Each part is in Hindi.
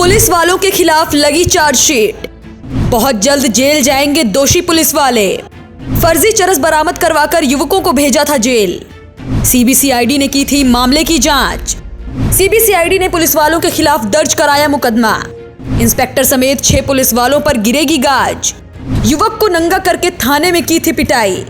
पुलिस वालों के खिलाफ लगी चार्जशीट। बहुत जल्द जेल जाएंगे दोषी पुलिस वाले। फर्जी चरस बरामद करवाकर युवकों को भेजा था जेल। सीबीसीआईडी ने की थी मामले की जांच। सीबीसीआईडी ने पुलिस वालों के खिलाफ दर्ज कराया मुकदमा। इंस्पेक्टर समेत 6 पुलिस वालों पर गिरेगी गाज। युवक को नंगा करके थाने में की थी पिटाई।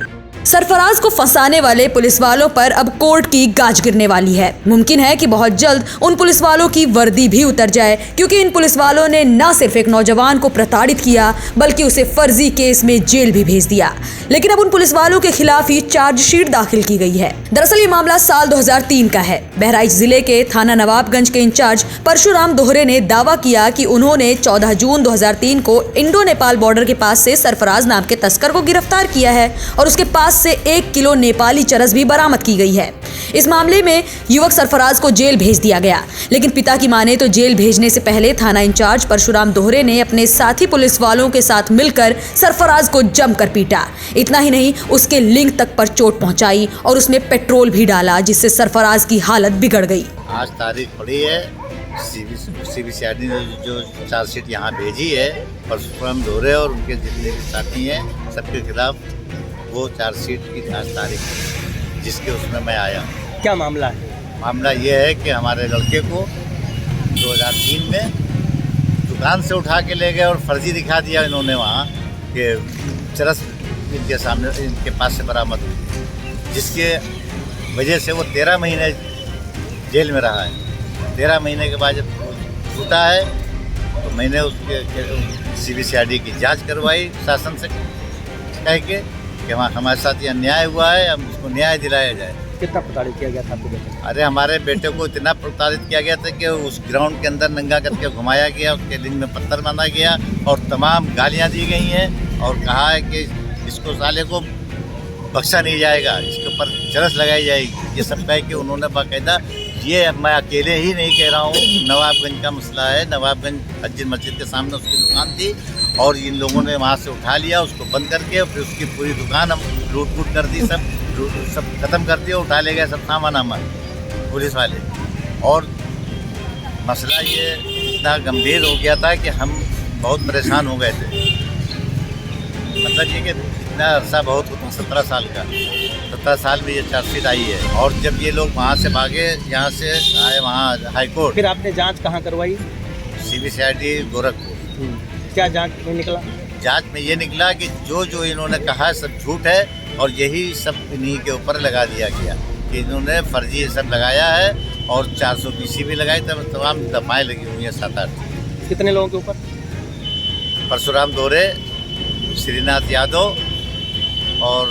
सरफराज को फंसाने वाले पुलिस वालों पर अब कोर्ट की गाज गिरने वाली है। मुमकिन है कि बहुत जल्द उन पुलिस वालों की वर्दी भी उतर जाए, क्योंकि इन पुलिस वालों ने न सिर्फ एक नौजवान को प्रताड़ित किया बल्कि उसे फर्जी केस में जेल भी भेज दिया। लेकिन अब उन पुलिस वालों के खिलाफ ही चार्जशीट दाखिल की गई है। दरअसल ये मामला साल 2003 का है। बहराइच जिले के थाना नवाबगंज के इंचार्ज परशुराम दोहरे ने दावा किया कि उन्होंने 14 जून 2003 को इंडो नेपाल बॉर्डर के पास से सरफराज नाम के तस्कर को गिरफ्तार किया है और उसके पास से 1 किलो नेपाली चरस भी बरामद की गई है। इस मामले में युवक सरफराज को जेल भेज दिया गया, लेकिन पिता की माने तो जेल भेजने से पहले थाना इंचार्ज परशुराम दोहरे ने अपने साथी पुलिस वालों के साथ मिलकर सरफराज को जमकर पीटा। इतना ही नहीं, उसके लिंग तक पर चोट पहुंचाई और उसमें पेट्रोल भी डाला, जिससे सरफराज की हालत बिगड़ गई। आज तारीख पड़ी है, सीबीसीआईडी ने जो चार्जशीट यहाँ भेजी है परशुराम दोहरे और उनके जितने भी साथी हैं सबके खिलाफ, वो चार्जशीट की आज तारीख है जिसके उसमें मैं आया हूँ। क्या मामला है? मामला ये है कि हमारे लड़के को 2003 में दुकान से उठा के ले गए और फर्जी दिखा दिया इन्होंने वहाँ कि चरस इनके सामने इनके पास से बरामद हुई, जिसके वजह से वो 13 महीने जेल में रहा है। 13 महीने के बाद जब छूटा है तो मैंने उसके सीबीसीआईडी की जांच करवाई शासन से कह के कि वहाँ हमारे साथ ये अन्याय हुआ है, हम उसको न्याय दिलाया जाए। कितना प्रताड़ित किया गया था आपके बेटे? अरे हमारे बेटे को इतना प्रताड़ित किया गया था कि उस ग्राउंड के अंदर नंगा करके घुमाया गया, उसके लिंग में पत्थर बांधा गया और तमाम गालियाँ दी गई हैं और कहा है कि इसको साले को बख्शा नहीं जाएगा, इसके ऊपर चरस लगाई जाएगी। ये सब कह के उन्होंने बाकायदा, ये मैं अकेले ही नहीं कह रहा हूँ, नवाबगंज का मसला है। नवाबगंज अज्जर मस्जिद के सामने उसकी दुकान थी और इन लोगों ने वहाँ से उठा लिया, उसको बंद करके और फिर उसकी पूरी दुकान हम लूट कर दी, सब ख़त्म कर दिया, उठा ले गए सब सामान हमारे पुलिस वाले। और मसला ये इतना गंभीर हो गया था कि हम बहुत परेशान हो गए थे। मतलब ये कि इतना अरसा बहुत होता, 17 साल का, 17 साल में ये चार्जशीट आई है। और जब ये लोग वहाँ से भागे, यहाँ से आए वहाँ हाई कोर्ट, फिर आपने जांच कहाँ करवाई? सीबीसीआईडी गोरखपुर। क्या जांच में निकला? जांच में ये निकला कि जो इन्होंने कहा सब झूठ है और यही सब इन्हीं के ऊपर लगा दिया गया कि इन्होंने फर्जी ये सब लगाया है और 400 पीसी भी लगाई, तब तमाम दफाएँ लगी हुई हैं 7-8। कितने लोगों के ऊपर? परशुराम दोहरे, श्रीनाथ यादव और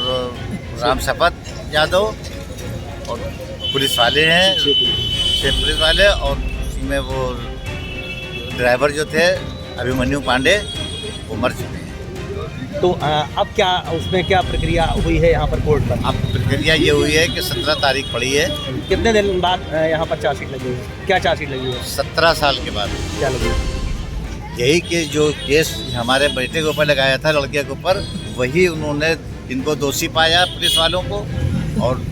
राम शपथ यादव और पुलिस वाले हैं, 6 पुलिस वाले, और उसमें वो ड्राइवर जो थे अभिमन्यु पांडे, वो मर चुके हैं। तो अब क्या उसमें क्या प्रक्रिया हुई है यहाँ पर कोर्ट पर? अब प्रक्रिया ये हुई है कि 17 तारीख पड़ी है। कितने दिन बाद यहाँ पर चार्जशीट लगी है? क्या चार्जशीट लगी है? 17 साल के बाद। क्या लगी है? यही कि जो केस हमारे बेटे के ऊपर लगाया था, लड़के के ऊपर, वही उन्होंने इनको दोषी पाया पुलिस वालों को और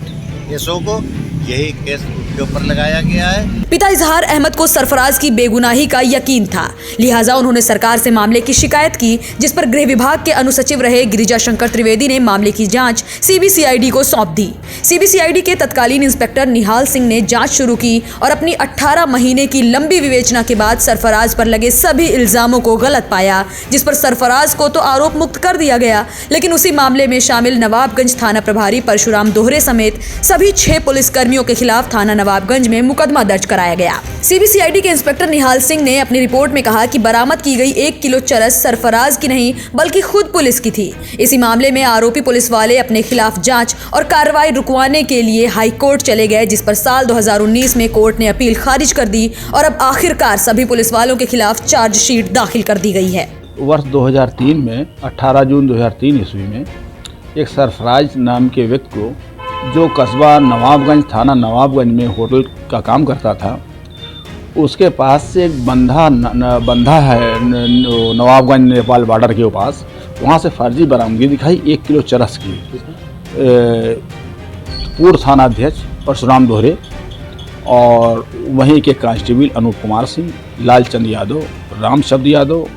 केसों को, यही केस उनके ऊपर लगाया गया है। पिता इजहार अहमद को सरफराज की बेगुनाही का यकीन था, लिहाजा उन्होंने सरकार से मामले की शिकायत की, जिस पर गृह विभाग के अनुसचिव रहे गिरिजा शंकर त्रिवेदी ने मामले की जांच सीबीसीआईडी को सौंप दी। सीबीसीआईडी के तत्कालीन इंस्पेक्टर निहाल सिंह ने जांच शुरू की और अपनी 18 महीने की लंबी विवेचना के बाद सरफराज पर लगे सभी इल्जामों को गलत पाया, जिस पर सरफराज को तो आरोप मुक्त कर दिया गया, लेकिन उसी मामले में शामिल नवाबगंज थाना प्रभारी परशुराम दोहरे समेत सभी 6 पुलिसकर्मियों के खिलाफ थाना नवाबगंज में मुकदमा दर्ज कराया गया। सीबीसीआईडी के इंस्पेक्टर निहाल सिंह ने अपनी रिपोर्ट में कहा कि बरामद की गई 1 किलो चरस सरफराज की नहीं बल्कि खुद पुलिस की थी। इसी मामले में आरोपी पुलिस वाले अपने खिलाफ जांच और कार्रवाई रुकवाने के लिए हाई कोर्ट चले गए, जिस पर साल 2019 में कोर्ट ने अपील खारिज कर दी और अब आखिरकार सभी पुलिस वालों के खिलाफ चार्जशीट दाखिल कर दी गई है। वर्ष 2003 में 18 जून 2003 ईस्वी में एक सरफराज नाम के व्यक्ति को, जो कस्बा नवाबगंज थाना नवाबगंज में होटल का काम करता था, उसके पास से एक बंधा है नवाबगंज नेपाल बॉर्डर के पास, वहाँ से फर्जी बरामदगी दिखाई 1 किलो चरस की। पूर्व थानाध्यक्ष परशुराम दोहरे और वहीं के कांस्टेबल अनूप कुमार सिंह, लालचंद यादव, रामशब्द यादव,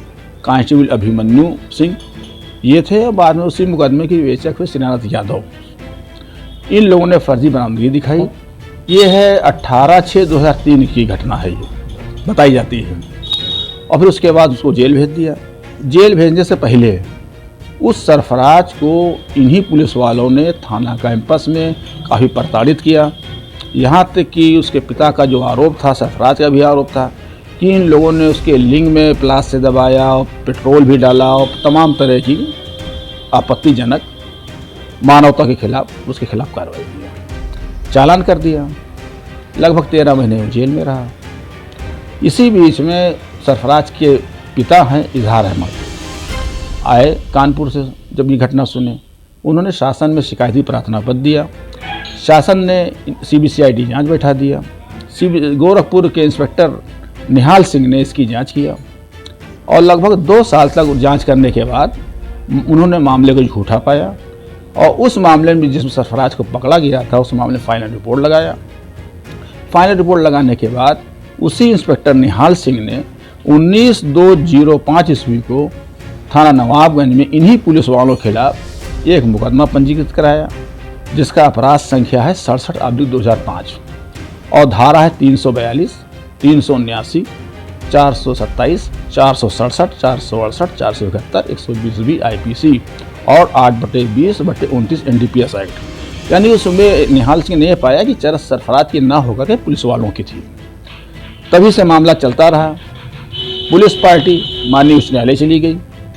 कांस्टेबल अभिमन्यु सिंह ये थे। और बाद में उसी मुकदमे की विवेचक हुए श्रीनाथ यादव। इन लोगों ने फर्जी बरामदगी दिखाई। ये है 18/6/2003 की घटना है, ये बताई जाती है। और फिर उसके बाद उसको जेल भेज दिया। जेल भेजने से पहले उस सरफराज को इन्हीं पुलिस वालों ने थाना कैंपस में काफ़ी प्रताड़ित किया। यहाँ तक कि उसके पिता का जो आरोप था, सरफराज का भी आरोप था कि इन लोगों ने उसके लिंग में प्लास से दबाया और पेट्रोल भी डाला और तमाम तरह की आपत्तिजनक मानवता के खिलाफ उसके खिलाफ कार्रवाई की, चालान कर दिया। लगभग 13 महीने वो जेल में रहा। इसी बीच में सरफराज के पिता हैं इजहार अहमद, आए कानपुर से। जब ये घटना सुने, उन्होंने शासन में शिकायती प्रार्थना पत्र दिया। शासन ने CBCID जांच बैठा दिया। गोरखपुर के इंस्पेक्टर निहाल सिंह ने इसकी जांच किया और लगभग 2 साल तक जांच करने के बाद उन्होंने मामले को झूठा पाया और उस मामले में जिसमें सरफराज को पकड़ा गया था, उस मामले में फाइनल रिपोर्ट लगाया। फाइनल रिपोर्ट लगाने के बाद उसी इंस्पेक्टर निहाल सिंह ने 19/2/05 ईस्वी को थाना नवाबगंज में इन्हीं पुलिस वालों के खिलाफ एक मुकदमा पंजीकृत कराया, जिसका अपराध संख्या है 67/2005 और धारा है 342, 379, 427, 467, 468, 471, 120B IPC और 8/20/29 NDPS एक्ट। यानी उसमें निहाल सिंह ने पाया कि चरस सरफराज की ना होकर के पुलिस वालों की थी। तभी से मामला चलता रहा। पुलिस पार्टी माननीय उच्च न्यायालय चली गई।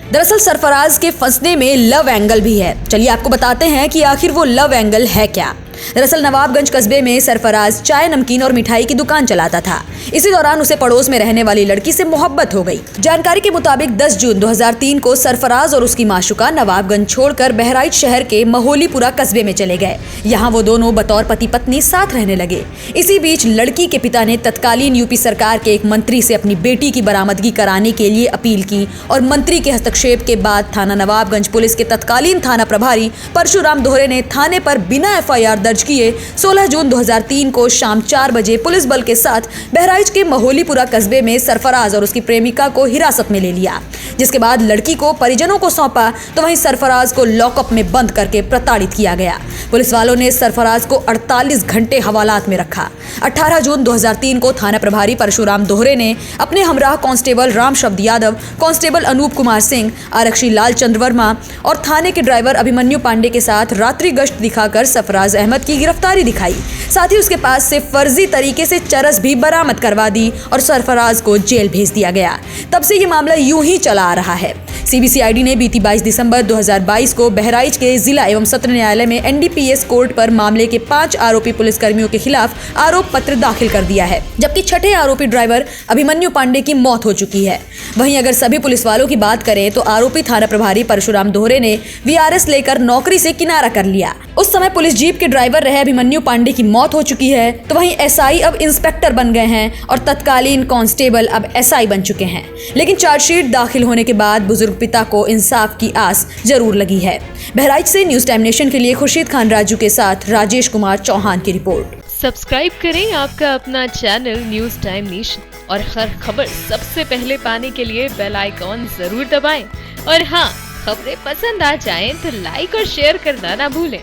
दरअसल सरफराज के फंसने में लव एंगल भी है। चलिए आपको बताते हैं कि आखिर वो लव एंगल है क्या। दरअसल नवाबगंज कस्बे में सरफराज चाय, नमकीन और मिठाई की दुकान चलाता था। इसी दौरान उसे पड़ोस में रहने वाली लड़की से मोहब्बत हो गई। जानकारी के मुताबिक 10 जून 2003 को सरफराज और उसकी माशुका नवाबगंज छोड़कर बहराइच शहर के महोलीपुरा कस्बे में चले गए। यहाँ वो दोनों बतौर पति पत्नी साथ रहने लगे। इसी बीच लड़की के पिता ने तत्कालीन यूपी सरकार के एक मंत्री से अपनी बेटी की बरामदगी कराने के लिए अपील की और मंत्री के हस्तक्षेप के बाद थाना नवाबगंज पुलिस के तत्कालीन थाना प्रभारी परशुराम दोहरे ने थाने पर बिना FIR दर्ज किए 16 जून 2003 को शाम 4 बजे पुलिस बल के साथ बहराइच के महोलीपुरा कस्बे में सरफराज और उसकी प्रेमिका को हिरासत में ले लिया, जिसके बाद लड़की को परिजनों को सौंपा तो वहीं सरफराज को लॉकअप में बंद करके प्रताड़ित किया गया। पुलिस वालों ने सरफराज को 48 घंटे हवालात में रखा। 18 जून 2003 को थाना प्रभारी परशुराम दोहरे ने अपने हमराह कांस्टेबल रामशब्द यादव, कांस्टेबल अनूप कुमार सिंह, आरक्षी लालचंद्र वर्मा और थाने के ड्राइवर अभिमन्यु पांडे के साथ रात्रि गश्त दिखाकर सरफराज अहमद की गिरफ्तारी दिखाई। साथ ही उसके पास से फर्जी तरीके से चरस भी बरामद करवा दी और सरफराज को जेल भेज दिया गया। तब से ये मामला यूं ही चला आ रहा है। CBCID ने बीती 22 दिसंबर 2022 को बहराइच के जिला एवं सत्र न्यायालय में NDPS कोर्ट पर मामले के 5 आरोपी पुलिसकर्मियों के खिलाफ आरोप पत्र दाखिल कर दिया है, जबकि छठे आरोपी ड्राइवर अभिमन्यु पांडे की मौत हो चुकी है। वहीं अगर सभी पुलिस वालों की बात करें तो आरोपी थाना प्रभारी परशुराम दोहरे ने VRS लेकर नौकरी से किनारा कर लिया। उस समय पुलिस जीप के ड्राइवर रहे अभिमन्यु पांडे की मौत हो चुकी है, तो वहीं SI अब इंस्पेक्टर बन गए हैं और तत्कालीन कांस्टेबल अब SI बन चुके हैं। लेकिन चार्जशीट दाखिल होने के बाद बुजुर्ग पिता को इंसाफ की आस जरूर लगी है। बहराइच से न्यूज टाइम नेशन के लिए खुर्शीद खान राजू के साथ राजेश कुमार चौहान की रिपोर्ट। सब्सक्राइब करें आपका अपना चैनल न्यूज टाइम नेशन और हर खबर सबसे पहले पाने के लिए बेल आइकॉन जरूर दबाएं। और हाँ, खबरें पसंद आ जाएं तो लाइक और शेयर करना ना भूलें।